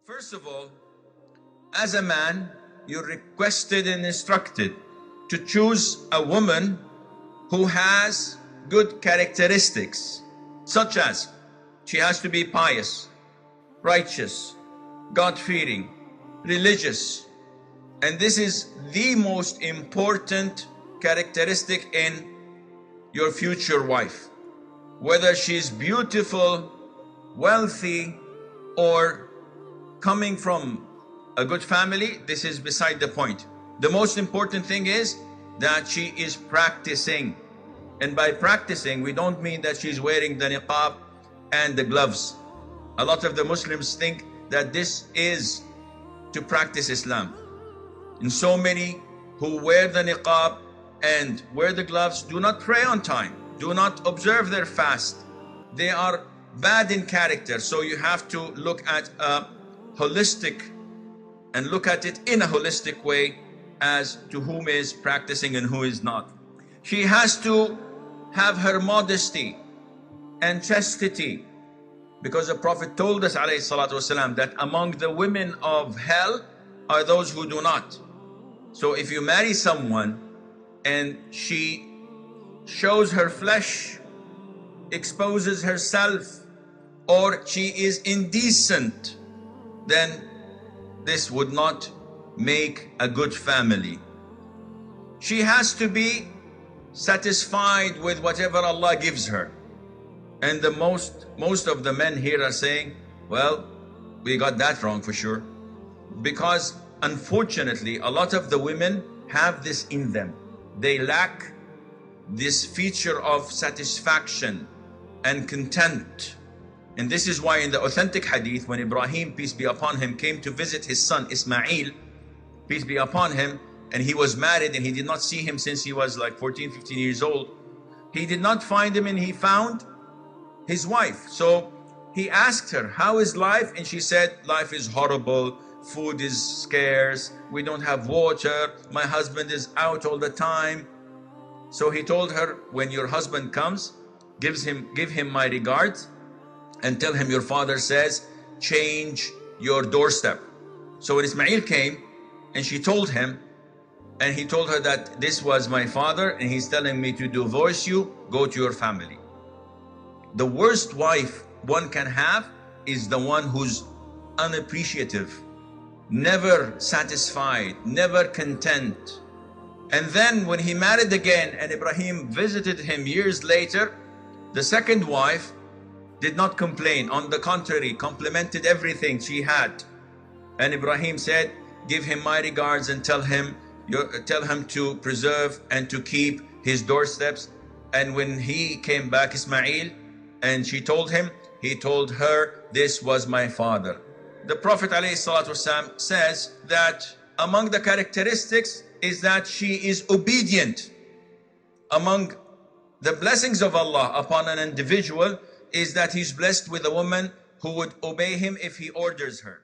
First of all, as a man, you're requested and instructed to choose a woman who has good characteristics, such as she has to be pious, righteous, God-fearing, religious. And this is the most important characteristic in your future wife. Whether she's beautiful, wealthy, or coming from a good family, this is beside the point. The most important thing is that she is practicing. And by practicing, we don't mean that she's wearing the niqab and the gloves. A lot of the Muslims think that this is to practice Islam. And so many who wear the niqab and wear the gloves do not pray on time, do not observe their fast. They are bad in character. So you have to look at a holistic and look at it in a holistic way as to whom is practicing and who is not. She has to have her modesty and chastity, because the Prophet told us ﷺ that among the women of hell are those who do not. So if you marry someone and she shows her flesh, exposes herself, or she is indecent, then this would not make a good family. She has to be satisfied with whatever Allah gives her. And most of the men here are saying, well, we got that wrong for sure. Because unfortunately, a lot of the women have this in them. They lack this feature of satisfaction and content. And this is why in the authentic hadith, when Ibrahim, peace be upon him, came to visit his son Ismail, peace be upon him, and he was married and he did not see him since he was like 14, 15 years old. He did not find him and he found his wife. So he asked her, how is life? And she said, life is horrible, food is scarce, we don't have water, my husband is out all the time. So he told her, when your husband comes, give him my regards and tell him your father says, change your doorstep. So when Ismail came and she told him, and he told her that this was my father and he's telling me to divorce you, go to your family. The worst wife one can have is the one who's unappreciative, never satisfied, never content. And then when he married again and Ibrahim visited him years later, the second wife did not complain. On the contrary, complimented everything she had. And Ibrahim said, give him my regards and tell him to preserve and to keep his doorsteps. And when he came back, Ismail, and she told him, he told her, this was my father. The Prophet ﷺ says that among the characteristics is that she is obedient. Among the blessings of Allah upon an individual is that he's blessed with a woman who would obey him if he orders her.